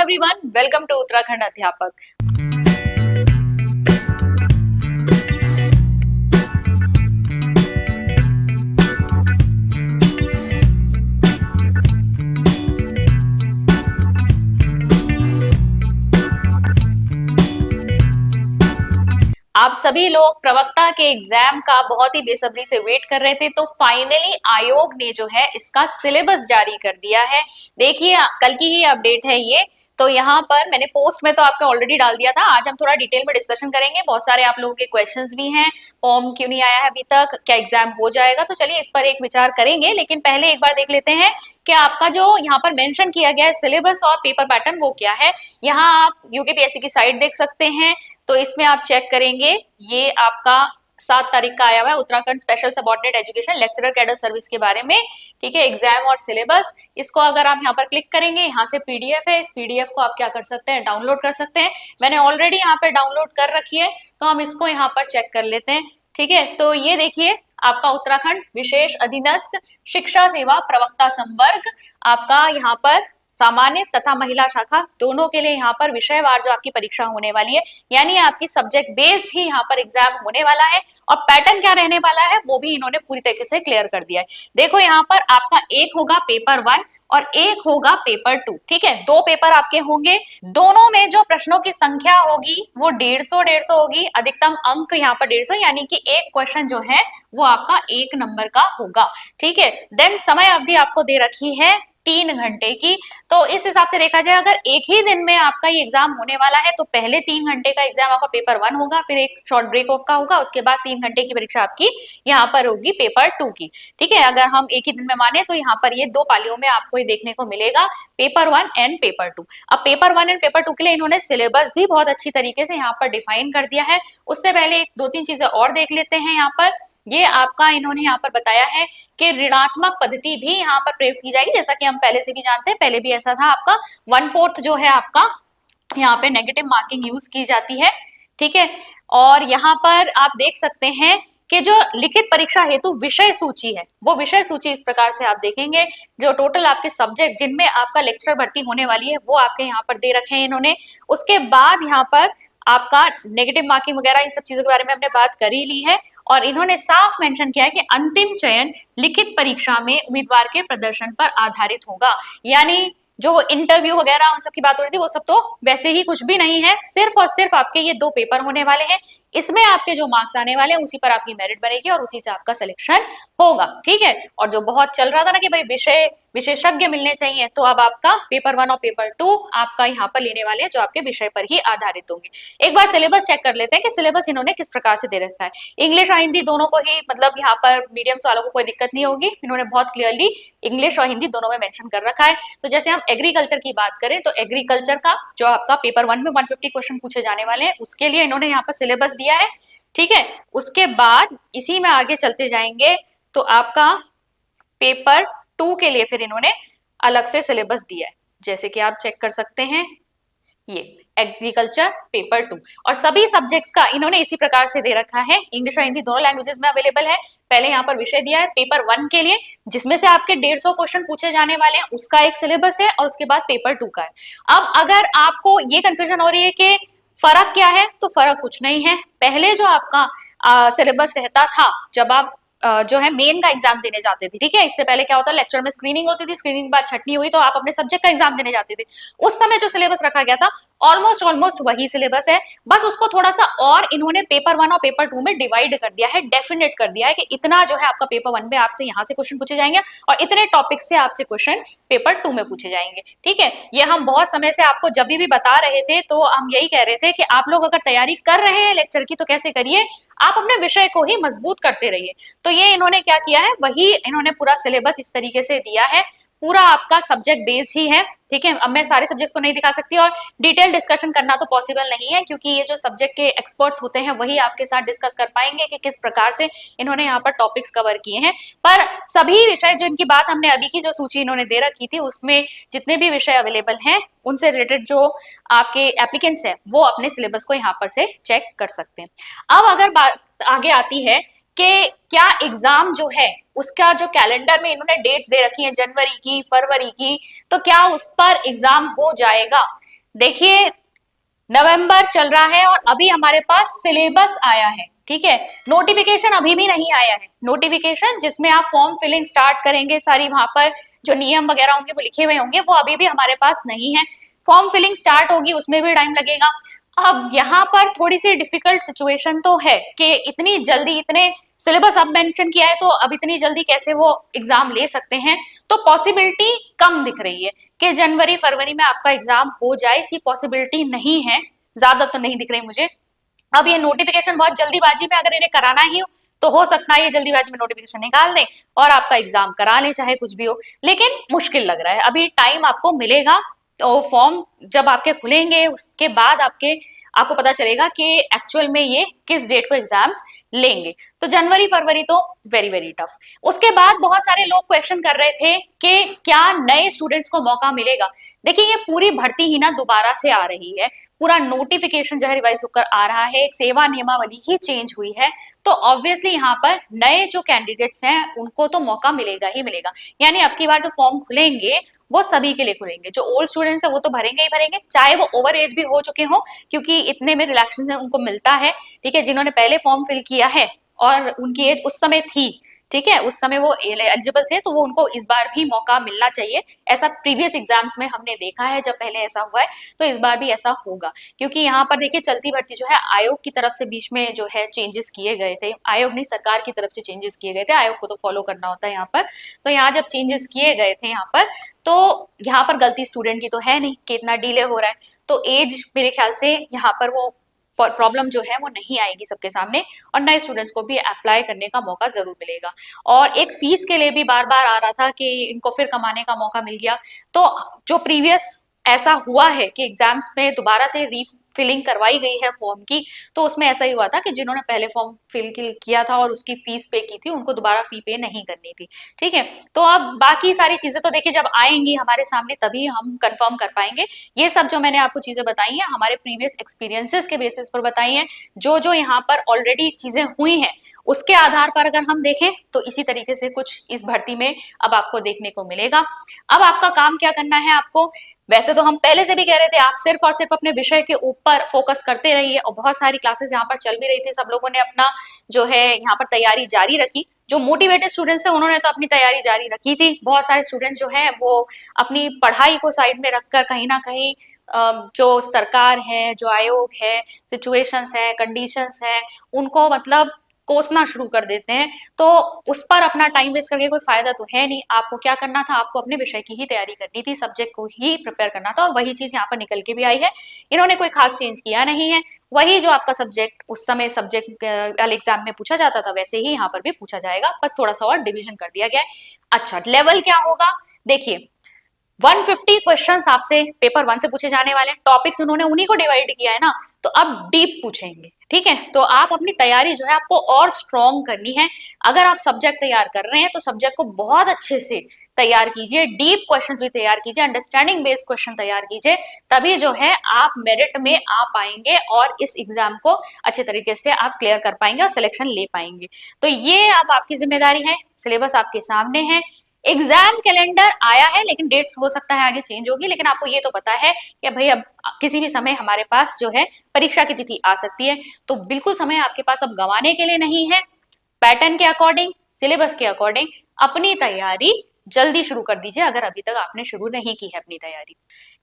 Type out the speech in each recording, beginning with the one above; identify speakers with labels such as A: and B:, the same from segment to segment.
A: Everyone, welcome to Uttarakhand अध्यापक। आप सभी लोग प्रवक्ता के एग्जाम का बहुत ही बेसब्री से वेट कर रहे थे, तो फाइनली आयोग ने जो है इसका सिलेबस जारी कर दिया है। देखिए, कल की ही अपडेट है ये। तो यहाँ पर मैंने पोस्ट में तो आपका ऑलरेडी डाल दिया था। आज हम थोड़ा डिटेल में डिस्कशन करेंगे। बहुत सारे आप लोगों के क्वेश्चंस भी हैं, फॉर्म क्यों नहीं आया है अभी तक, क्या एग्जाम हो जाएगा, तो चलिए इस पर एक विचार करेंगे। लेकिन पहले एक बार देख लेते हैं कि आपका जो यहाँ पर मेंशन किया गया है सिलेबस और पेपर पैटर्न वो क्या है। यहाँ आप यूकेपीएससी की साइट देख सकते हैं। तो इसमें आप चेक करेंगे, ये आपका 7 तारीख का आया हुआ है, Uttarakhand special subordinate education lecturer cadre service के बारे में। ठीक है, एग्जाम और सिलेबस। इसको अगर आप यहाँ पर क्लिक करेंगे, यहाँ से पीडीएफ है, इस पीडीएफ को आप क्या कर सकते हैं, डाउनलोड कर सकते हैं। मैंने ऑलरेडी यहाँ पे डाउनलोड कर रखी है, तो हम इसको यहाँ पर चेक कर लेते हैं। ठीक है, तो ये देखिए आपका उत्तराखंड विशेष अधीनस्थ शिक्षा सेवा प्रवक्ता संवर्ग, आपका यहाँ पर सामान्य तथा महिला शाखा दोनों के लिए यहाँ पर विषयवार जो आपकी परीक्षा होने वाली है, यानी आपकी सब्जेक्ट बेस्ड ही यहाँ पर एग्जाम होने वाला है। और पैटर्न क्या रहने वाला है वो भी इन्होंने पूरी तरीके से क्लियर कर दिया है। देखो यहाँ पर आपका एक होगा पेपर 1 और एक होगा पेपर 2। ठीक है, 2 पेपर आपके होंगे। दोनों में जो प्रश्नों की संख्या होगी वो 150 होगी। अधिकतम अंक यहाँ पर 150, यानी कि एक क्वेश्चन जो है वो आपका 1 नंबर का होगा। ठीक है, देन समय अवधि आपको दे रखी है 3 घंटे की। तो इस हिसाब से देखा जाए, अगर एक ही दिन में आपका ये एग्जाम होने वाला है तो पहले 3 घंटे का एग्जाम आपका पेपर 1 होगा, फिर एक शॉर्ट ब्रेक का होगा, उसके बाद 3 घंटे की परीक्षा आपकी यहाँ पर होगी पेपर 2 की। ठीक है, अगर हम एक ही दिन में माने तो यहाँ पर ये 2 पालियों में आपको ये देखने को मिलेगा, पेपर 1 एंड पेपर 2। अब पेपर 1 एंड पेपर 2 के लिए इन्होंने सिलेबस भी बहुत अच्छी तरीके से यहाँ पर डिफाइन कर दिया है। उससे पहले 2-3 चीजें और देख लेते हैं। यहाँ पर ये आपका इन्होंने यहाँ पर बताया है कि ऋणात्मक पद्धति भी यहाँ पर प्रयोग की जाएगी, जैसा कि हम पहले से भी जानते हैं। पहले भी ऐसा था, आपका 1/4 जो है आपका यहाँ पे नेगेटिव मार्किंग यूज की जाती है। ठीक है, और यहाँ पर आप देख सकते हैं कि जो लिखित परीक्षा हेतु विषय सूची है, वो विषय सूची इस प्रकार से आप देखेंगे, जो टोटल आपके सब्जेक्ट जिनमें आपका लेक्चर भर्ती होने वाली है वो आपके यहाँ पर दे रखे हैं इन्होंने। उसके बाद यहाँ पर आपका नेगेटिव मार्किंग वगैरह इन सब चीजों के बारे में हमने बात कर ही ली है। और इन्होंने साफ मेंशन किया है कि अंतिम चयन लिखित परीक्षा में उम्मीदवार के प्रदर्शन पर आधारित होगा। यानी जो इंटरव्यू वगैरह उन सब की बात हो रही थी वो सब तो वैसे ही कुछ भी नहीं है, सिर्फ और सिर्फ आपके ये 2 पेपर होने वाले हैं। इसमें आपके जो मार्क्स आने वाले हैं उसी पर आपकी मेरिट बनेगी और उसी से आपका सिलेक्शन होगा। ठीक है, और जो बहुत चल रहा था ना कि भाई विषय विशेषज्ञ मिलने चाहिए, तो अब आपका पेपर 1 और पेपर 2 आपका यहाँ पर लेने वाले हैं, जो आपके विषय पर ही आधारित होंगे। एक बार सिलेबस चेक कर लेते हैं कि सिलेबस इन्होंने किस प्रकार से दे रखा है। इंग्लिश और हिंदी दोनों को ही, मतलब यहाँ पर मीडियम्स वालों को कोई दिक्कत नहीं होगी, इन्होंने बहुत क्लियरली इंग्लिश और हिंदी दोनों में मेंशन कर रखा है। तो जैसे हम एग्रीकल्चर की बात करें तो एग्रीकल्चर का जो आपका पेपर 1 में 150 क्वेश्चन पूछे जाने वाले हैं, उसके लिए इन्होंने यहाँ पर सिलेबस दिया है। ठीक है, उसके बाद इसी में आगे चलते जाएंगे तो आपका पेपर 2 के लिए फिर इन्होंने अलग से सिलेबस दिया है, जैसे कि आप चेक कर सकते हैं, ये एग्रीकल्चर पेपर 2। और सभी सब्जेक्ट्स का इन्होंने इसी प्रकार से दे रखा है, इंग्लिश और हिंदी दोनों लैंग्वेजेस में अवेलेबल है। पहले यहाँ पर विषय दिया है पेपर 1 के लिए, जिसमें से आपके 150 क्वेश्चन पूछे जाने वाले हैं, उसका एक सिलेबस है, और उसके बाद पेपर 2 का है। अब अगर आपको ये कंफ्यूजन हो रही है कि फर्क क्या है, तो फर्क कुछ नहीं है। पहले जो आपका सिलेबस रहता था, जब आप जो है मेन का एग्जाम देने जाते थे, ठीक है, इससे पहले क्या होता है, लेक्चर में स्क्रीनिंग होती थी, स्क्रीनिंग के बाद छटनी हुई तो आप अपने सब्जेक्ट का एग्जाम देने जाते थे। उस समय जो सिलेबस रखा गया था ऑलमोस्ट वही सिलेबस है, बस उसको थोड़ा सा और इन्होंने पेपर 1 और पेपर 2 में डिवाइड कर दिया है, डेफिनेट कर दिया है कि इतना जो है आपका पेपर 1 में आपसे यहाँ से क्वेश्चन पूछे जाएंगे और इतने टॉपिक से आपसे क्वेश्चन पेपर 2 में पूछे जाएंगे। ठीक है, ये हम बहुत समय से आपको जब भी बता रहे थे तो हम यही कह रहे थे कि आप लोग अगर तैयारी कर रहे हैं लेक्चर की तो कैसे करिए, आप अपने विषय को ही मजबूत करते रहिए। तो ये इन्होंने क्या किया है, वही इन्होंने पूरा सिलेबस इस तरीके से दिया है, पूरा आपका सब्जेक्ट बेस्ड ही है। ठीक है, अब मैं सारे सब्जेक्ट्स को नहीं दिखा सकती और डिटेल डिस्कशन करना तो पॉसिबल नहीं है, क्योंकि ये जो सब्जेक्ट के एक्सपर्ट्स होते हैं वही आपके साथ डिस्कस कर पाएंगे कि किस प्रकार से इन्होंने यहाँ पर टॉपिक्स कवर किए हैं। पर सभी विषय जो इनकी बात हमने अभी की जो सूची इन्होंने दे रखी थी, उसमें जितने भी विषय अवेलेबल हैं उनसे रिलेटेड जो आपके एप्लीकेंट्स है वो अपने सिलेबस को यहाँ पर से चेक कर सकते हैं। अब अगर बात आगे आती है कि क्या एग्जाम जो है उसका जो कैलेंडर में इन्होंने डेट्स दे रखी हैं, जनवरी की, फरवरी की, तो क्या उस पर एग्जाम हो जाएगा। देखिए नवंबर चल रहा है और अभी हमारे पास सिलेबस आया है, ठीक है। नोटिफिकेशन अभी भी नहीं आया है। नोटिफिकेशन जिसमें आप फॉर्म फिलिंग स्टार्ट करेंगे, सारी वहां पर जो नियम वगैरह होंगे वो लिखे हुए होंगे, वो अभी भी हमारे पास नहीं है। फॉर्म फिलिंग स्टार्ट होगी, उसमें भी टाइम लगेगा। अब यहाँ पर थोड़ी सी डिफिकल्ट सिचुएशन तो है कि इतनी जल्दी, इतने सिलेबस अब मेंशन किया है तो अब इतनी जल्दी कैसे वो एग्जाम ले सकते हैं। तो पॉसिबिलिटी कम दिख रही है कि जनवरी फरवरी में आपका एग्जाम हो जाए, इसकी पॉसिबिलिटी नहीं है, ज्यादा तो नहीं दिख रही मुझे। अब ये नोटिफिकेशन बहुत जल्दीबाजी में अगर इन्हें कराना ही हो तो हो सकता है ये जल्दीबाजी में नोटिफिकेशन निकाल दें और आपका एग्जाम करा लें, चाहे कुछ भी हो। लेकिन मुश्किल लग रहा है, अभी टाइम आपको मिलेगा। तो फॉर्म जब आपके खुलेंगे उसके बाद आपको पता चलेगा कि एक्चुअल में ये किस डेट को एग्जाम्स लेंगे। तो जनवरी फरवरी तो वेरी वेरी टफ। उसके बाद बहुत सारे लोग क्वेश्चन कर रहे थे कि क्या नए स्टूडेंट्स को मौका मिलेगा। देखिए ये पूरी भर्ती ही ना दोबारा से आ रही है, पूरा नोटिफिकेशन जो है रिवाइज होकर आ रहा है, एक सेवा नियमावली ही चेंज हुई है। तो ऑब्वियसली यहाँ पर नए जो कैंडिडेट्स हैं उनको तो मौका मिलेगा ही मिलेगा। यानी अब की बार जो फॉर्म खुलेंगे वो सभी के लिए खुलेंगे। जो ओल्ड स्टूडेंट्स है वो तो भरेंगे ही भरेंगे, चाहे वो ओवर एज भी हो चुके हों, क्योंकि इतने में रिलैक्सेशन उनको मिलता है। ठीक है, जिन्होंने पहले फॉर्म फिल किया है और उनकी एज उस समय थी, ठीक है, उस समय वो एलिजिबल थे, तो वो उनको इस बार भी मौका मिलना चाहिए। ऐसा प्रीवियस एग्जाम्स में हमने देखा है, जब पहले ऐसा हुआ है तो इस बार भी ऐसा होगा। क्योंकि यहाँ पर देखिए चलती भर्ती जो है आयोग की तरफ से बीच में जो है चेंजेस किए गए थे, आयोग नहीं सरकार की तरफ से चेंजेस किए गए थे, आयोग को तो फॉलो करना होता है यहाँ पर। तो यहाँ जब चेंजेस किए गए थे यहाँ पर, तो यहाँ पर गलती स्टूडेंट की तो है नहीं कि इतना डिले हो रहा है। तो एज मेरे ख्याल से यहाँ पर वो प्रॉब्लम जो है वो नहीं आएगी सबके सामने, और नए स्टूडेंट्स को भी अप्लाई करने का मौका जरूर मिलेगा। और एक फीस के लिए भी बार बार आ रहा था कि इनको फिर कमाने का मौका मिल गया। तो जो प्रीवियस ऐसा हुआ है कि एग्जाम्स में दोबारा से रीफिलिंग करवाई गई है फॉर्म की, तो उसमें ऐसा ही हुआ था कि जिन्होंने पहले फॉर्म फिल किया था और उसकी फीस पे की थी, उनको दोबारा फी पे नहीं करनी थी। ठीक है, तो अब बाकी सारी चीजें तो देखिए जब आएंगी हमारे सामने तभी हम कंफर्म कर पाएंगे। ये सब जो मैंने आपको चीजें बताई हैं हमारे प्रीवियस एक्सपीरियंसेस के बेसिस पर बताई हैं। जो जो यहाँ पर ऑलरेडी चीजें हुई हैं उसके आधार पर अगर हम देखें तो इसी तरीके से कुछ इस भर्ती में अब आपको देखने को मिलेगा। अब आपका काम क्या करना है आपको, वैसे तो हम पहले से भी कह रहे थे आप सिर्फ और सिर्फ अपने विषय के ऊपर फोकस करते रहिए, और बहुत सारी क्लासेस यहाँ पर चल भी रही थी, सब लोगों ने अपना जो है यहाँ पर तैयारी जारी रखी। जो मोटिवेटेड स्टूडेंट्स थे उन्होंने तो अपनी तैयारी जारी रखी थी। बहुत सारे स्टूडेंट्स जो है वो अपनी पढ़ाई को साइड में रखकर कहीं ना कहीं जो सरकार है, जो आयोग है, सिचुएशंस है, कंडीशंस है, उनको मतलब कोसना शुरू कर देते हैं। तो उस पर अपना टाइम वेस्ट करके कोई फायदा तो है नहीं। आपको क्या करना था, आपको अपने विषय की ही तैयारी करनी थी, सब्जेक्ट को ही प्रिपेयर करना था, और वही चीज यहाँ पर निकल के भी आई है। इन्होंने कोई खास चेंज किया नहीं है, वही जो आपका सब्जेक्ट उस समय सब्जेक्ट वाले एग्जाम में पूछा जाता था वैसे ही यहाँ पर भी पूछा जाएगा, बस थोड़ा सा और डिवीजन कर दिया गया है। अच्छा, लेवल क्या होगा, देखिए 150 क्वेश्चंस आपसे पेपर 1 से पूछे जाने वाले हैं। टॉपिक्स उन्होंने उन्हीं को डिवाइड किया है ना, तो अब डीप पूछेंगे। ठीक है, तो आप अपनी तैयारी जो है आपको और स्ट्रॉन्ग करनी है। अगर आप सब्जेक्ट तैयार कर रहे हैं तो सब्जेक्ट को बहुत अच्छे से तैयार कीजिए, डीप क्वेश्चंस भी तैयार कीजिए, अंडरस्टैंडिंग बेस्ड क्वेश्चन तैयार कीजिए, तभी जो है आप मेरिट में आ पाएंगे और इस एग्जाम को अच्छे तरीके से आप क्लियर कर पाएंगे और सिलेक्शन ले पाएंगे। तो ये अब आपकी जिम्मेदारी है, सिलेबस आपके सामने है, एग्जाम कैलेंडर आया है, लेकिन डेट्स हो सकता है आगे चेंज होगी, लेकिन आपको ये तो पता है कि भाई अब किसी भी समय हमारे पास जो है परीक्षा की तिथि आ सकती है। तो बिल्कुल समय आपके पास अब गंवाने के लिए नहीं है। पैटर्न के अकॉर्डिंग, सिलेबस के अकॉर्डिंग अपनी तैयारी जल्दी शुरू कर दीजिए, अगर अभी तक आपने शुरू नहीं की है अपनी तैयारी।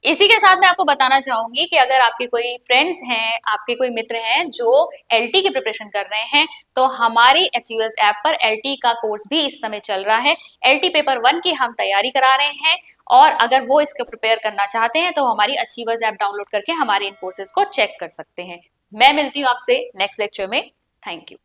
A: इसी के साथ मैं आपको बताना चाहूंगी कि अगर आपके कोई फ्रेंड्स हैं, आपके कोई मित्र हैं जो एलटी की प्रिपरेशन कर रहे हैं, तो हमारी अचीवर्स ऐप पर एलटी का कोर्स भी इस समय चल रहा है। एलटी पेपर 1 की हम तैयारी करा रहे हैं, और अगर वो इसको प्रिपेयर करना चाहते हैं तो हमारी अचीवर्स ऐप डाउनलोड करके हमारे इन कोर्सेज को चेक कर सकते हैं। मैं मिलती हूँ आपसे नेक्स्ट लेक्चर में। Thank you.